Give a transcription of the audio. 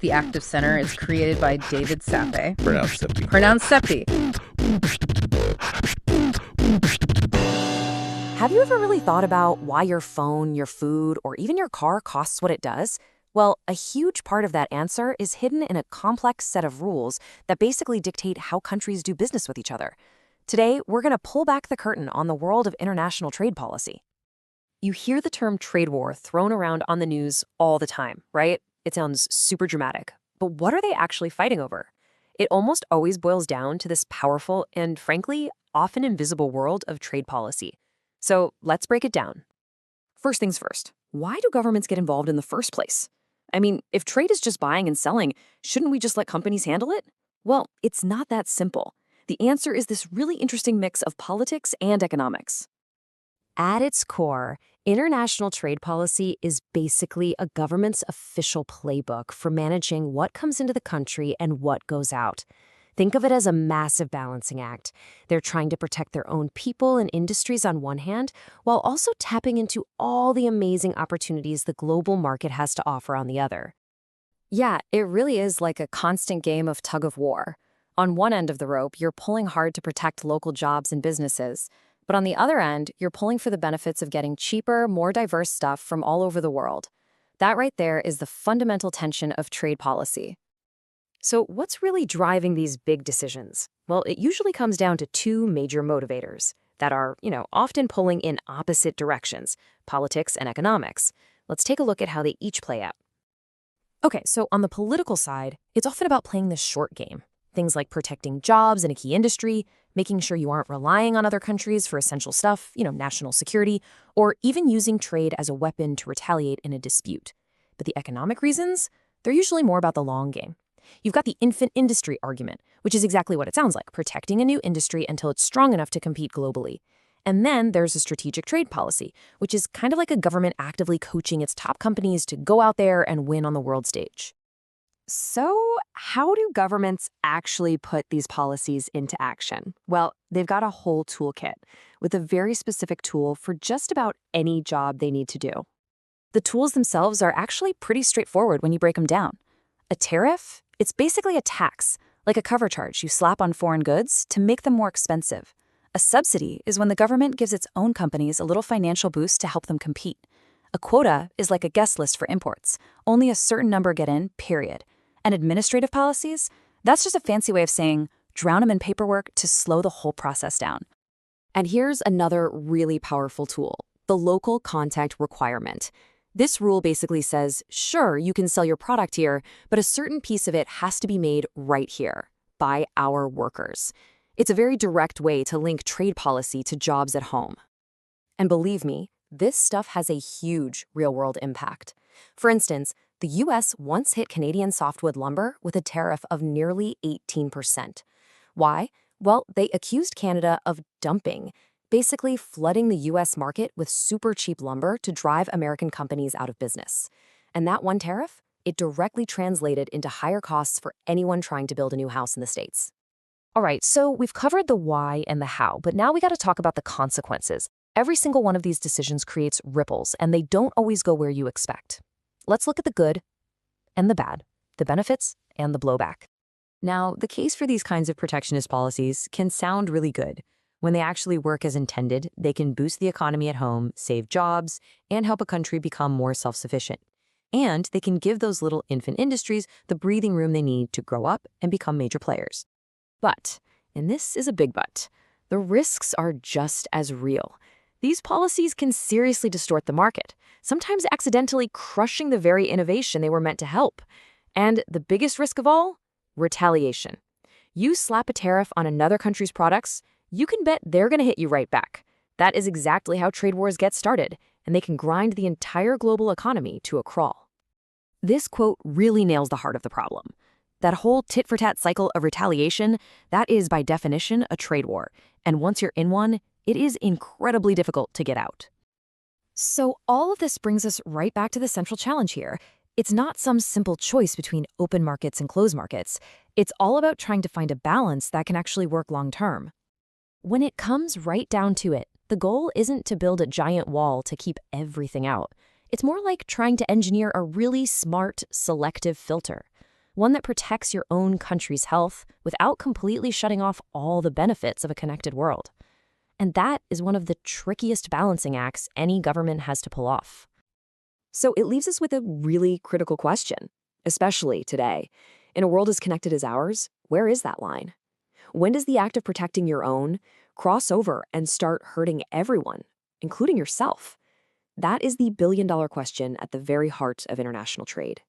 The active center is created by David Sappe. Pronounced Seppi. Pronounced Seppi. Have you ever really thought about why your phone, your food, or even your car costs what it does? Well, a huge part of that answer is hidden in a complex set of rules that basically dictate how countries do business with each other. Today, we're going to pull back the curtain on the world of international trade policy. You hear the term trade war thrown around on the news all the time, right? It sounds super dramatic. But what are they actually fighting over? It almost always boils down to this powerful and, frankly, often invisible world of trade policy. So let's break it down. First things first, why do governments get involved in the first place? I mean, if trade is just buying and selling, shouldn't we just let companies handle it? Well, it's not that simple. The answer is this really interesting mix of politics and economics. At its core, international trade policy is basically a government's official playbook for managing what comes into the country and what goes out. Think of it as a massive balancing act. They're trying to protect their own people and industries on one hand, while also tapping into all the amazing opportunities the global market has to offer on the other. Yeah, it really is like a constant game of tug of war. On one end of the rope, you're pulling hard to protect local jobs and businesses. But on the other end, you're pulling for the benefits of getting cheaper, more diverse stuff from all over the world. That right there is the fundamental tension of trade policy. So what's really driving these big decisions? Well, it usually comes down to two major motivators that are, often pulling in opposite directions, politics and economics. Let's take a look at how they each play out. Okay, so on the political side, it's often about playing the short game. Things like protecting jobs in a key industry, making sure you aren't relying on other countries for essential stuff, national security, or even using trade as a weapon to retaliate in a dispute. But the economic reasons, they're usually more about the long game. You've got the infant industry argument, which is exactly what it sounds like, protecting a new industry until it's strong enough to compete globally. And then there's a strategic trade policy, which is kind of like a government actively coaching its top companies to go out there and win on the world stage. So how do governments actually put these policies into action? Well, they've got a whole toolkit with a very specific tool for just about any job they need to do. The tools themselves are actually pretty straightforward when you break them down. A tariff? It's basically a tax, like a cover charge you slap on foreign goods to make them more expensive. A subsidy is when the government gives its own companies a little financial boost to help them compete. A quota is like a guest list for imports. Only a certain number get in, period. And administrative policies? That's just a fancy way of saying drown them in paperwork to slow the whole process down. And here's another really powerful tool, the local contact requirement. This rule basically says, sure, you can sell your product here, but a certain piece of it has to be made right here by our workers. It's a very direct way to link trade policy to jobs at home. And believe me, this stuff has a huge real-world impact. For instance, the U.S. once hit Canadian softwood lumber with a tariff of nearly 18%. Why? Well, they accused Canada of dumping, basically flooding the U.S. market with super cheap lumber to drive American companies out of business. And that one tariff, it directly translated into higher costs for anyone trying to build a new house in the States. All right, so we've covered the why and the how, but now we got to talk about the consequences. Every single one of these decisions creates ripples, and they don't always go where you expect. Let's look at the good and the bad, the benefits and the blowback. Now, the case for these kinds of protectionist policies can sound really good. When they actually work as intended, they can boost the economy at home, save jobs, and help a country become more self-sufficient. And they can give those little infant industries the breathing room they need to grow up and become major players. But, and this is a big but, the risks are just as real. These policies can seriously distort the market, sometimes accidentally crushing the very innovation they were meant to help. And the biggest risk of all? Retaliation. You slap a tariff on another country's products, you can bet they're going to hit you right back. That is exactly how trade wars get started, and they can grind the entire global economy to a crawl. This quote really nails the heart of the problem. That whole tit-for-tat cycle of retaliation, that is by definition a trade war, and once you're in one, it is incredibly difficult to get out. So all of this brings us right back to the central challenge here. It's not some simple choice between open markets and closed markets. It's all about trying to find a balance that can actually work long-term. When it comes right down to it, the goal isn't to build a giant wall to keep everything out. It's more like trying to engineer a really smart, selective filter. one that protects your own country's health without completely shutting off all the benefits of a connected world. And that is one of the trickiest balancing acts any government has to pull off. So it leaves us with a really critical question, especially today. In a world as connected as ours, where is that line? When does the act of protecting your own cross over and start hurting everyone, including yourself? That is the billion-dollar question at the very heart of international trade.